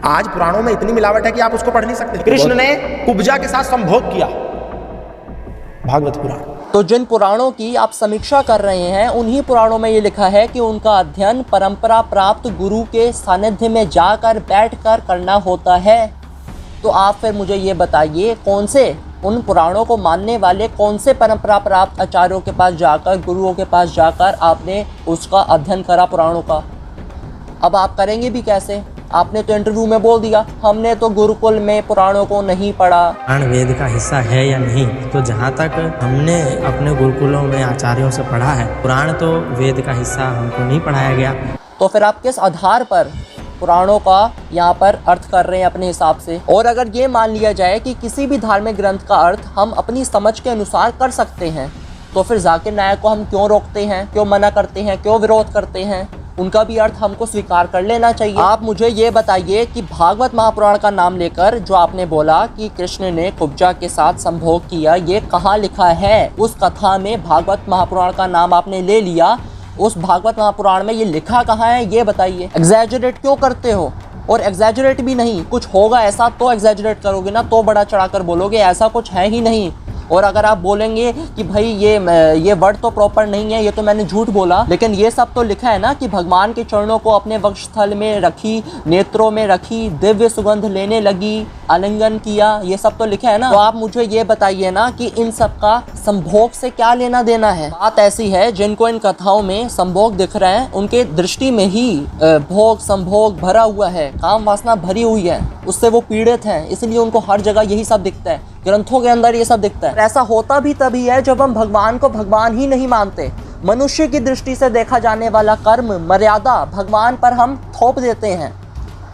आज पुराणों में इतनी मिलावट है कि आप उसको पढ़ नहीं सकते। कृष्ण ने कुब्जा के साथ संभोग किया, भागवत पुराण। तो जिन पुराणों की आप समीक्षा कर रहे हैं उन्हीं पुराणों में ये लिखा है कि उनका अध्ययन परंपरा प्राप्त गुरु के सानिध्य में जाकर बैठकर करना होता है। तो आप फिर मुझे ये बताइए, कौन से उन पुराणों को मानने वाले कौन से परंपरा प्राप्त आचार्यों के पास जाकर, गुरुओं के पास जाकर आपने उसका अध्ययन करा पुराणों का? अब आप करेंगे भी कैसे? आपने तो इंटरव्यू में बोल दिया हमने तो गुरुकुल में पुराणों को नहीं पढ़ा। पुराण वेद का हिस्सा है या नहीं, तो जहाँ तक हमने अपने गुरुकुलों में आचार्यों से पढ़ा है, पुराण तो वेद का हिस्सा हमको नहीं पढ़ाया गया। तो फिर आप किस आधार पर पुराणों का यहाँ पर अर्थ कर रहे हैं अपने हिसाब से? और अगर ये मान लिया जाए कि किसी भी धार्मिक ग्रंथ का अर्थ हम अपनी समझ के अनुसार कर सकते हैं, तो फिर जाकिर नायक को हम क्यों रोकते हैं, क्यों मना करते हैं, क्यों विरोध करते हैं? उनका भी अर्थ हमको स्वीकार कर लेना चाहिए। आप मुझे ये बताइए कि भागवत महापुराण का नाम लेकर जो आपने बोला कि कृष्ण ने कुब्जा के साथ संभोग किया, ये कहाँ लिखा है? उस कथा में भागवत महापुराण का नाम आपने ले लिया, उस भागवत महापुराण में ये लिखा कहाँ है ये बताइए। एग्जैजरेट क्यों करते हो? और एग्जैजरेट भी नहीं, कुछ होगा ऐसा तो एग्जैजरेट करोगे ना, तो बड़ा चढ़ाकर बोलोगे, ऐसा कुछ है ही नहीं। और अगर आप बोलेंगे कि भाई ये वर्ड तो प्रॉपर नहीं है, ये तो मैंने झूठ बोला, लेकिन ये सब तो लिखा है ना कि भगवान के चरणों को अपने वक्षस्थल में रखी, नेत्रों में रखी, दिव्य सुगंध लेने लगी, आलिंगन किया, ये सब तो लिखा है ना। तो आप मुझे ये बताइए ना कि इन सब का संभोग से क्या लेना देना है? बात ऐसी है, जिनको इन कथाओं में संभोग दिख रहे हैं उनके दृष्टि में ही भोग संभोग भरा हुआ है, काम वासना भरी हुई है, उससे वो पीड़ित हैं, इसलिए उनको हर जगह यही सब दिखता है, ग्रंथों के अंदर ये सब दिखता है। ऐसा होता भी तभी है जब हम भगवान को भगवान ही नहीं मानते। मनुष्य की दृष्टि से देखा जाने वाला कर्म मर्यादा भगवान पर हम थोप देते हैं,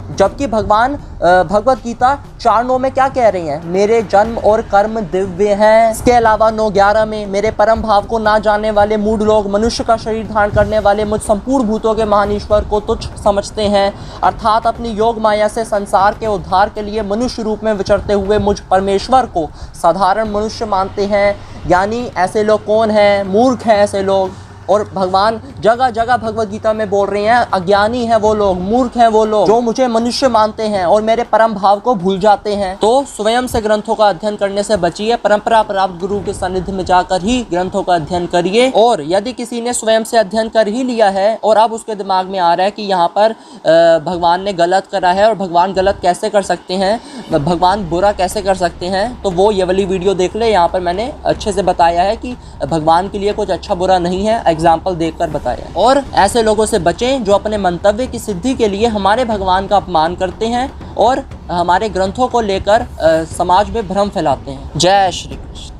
जबकि भगवान भगवत गीता 4:9 में क्या कह रही है? मेरे जन्म और कर्म दिव्य हैं। इसके अलावा 9:11 में मेरे परम भाव को ना जानने वाले मूढ़ लोग मनुष्य का शरीर धारण करने वाले मुझ संपूर्ण भूतों के महान ईश्वर को तुच्छ समझते हैं, अर्थात अपनी योग माया से संसार के उद्धार के लिए मनुष्य रूप में विचरते हुए मुझ परमेश्वर को साधारण मनुष्य मानते हैं। यानी ऐसे लोग कौन हैं? मूर्ख हैं ऐसे लोग। और भगवान जगह जगह भगवत गीता में बोल रहे हैं, अज्ञानी है वो लोग, मूर्ख हैं वो लोग जो मुझे मनुष्य मानते हैं और मेरे परम भाव को भूल जाते हैं। तो स्वयं से ग्रंथों का अध्ययन करने से बचिए, परंपरा प्राप्त गुरु के सानिध्य में जाकर ही ग्रंथों का अध्ययन करिए। और यदि किसी ने स्वयं से अध्ययन कर ही लिया है और अब उसके दिमाग में आ रहा है कि यहाँ पर भगवान ने गलत करा है और भगवान गलत कैसे कर सकते हैं, भगवान बुरा कैसे कर सकते हैं, तो वो ये वाली वीडियो देख ले। यहाँ पर मैंने अच्छे से बताया है कि भगवान के लिए कुछ अच्छा बुरा नहीं है, एग्जाम्पल देकर बताया। और ऐसे लोगों से बचें जो अपने मंतव्य की सिद्धि के लिए हमारे भगवान का अपमान करते हैं और हमारे ग्रंथों को लेकर समाज में भ्रम फैलाते हैं। जय श्री कृष्ण।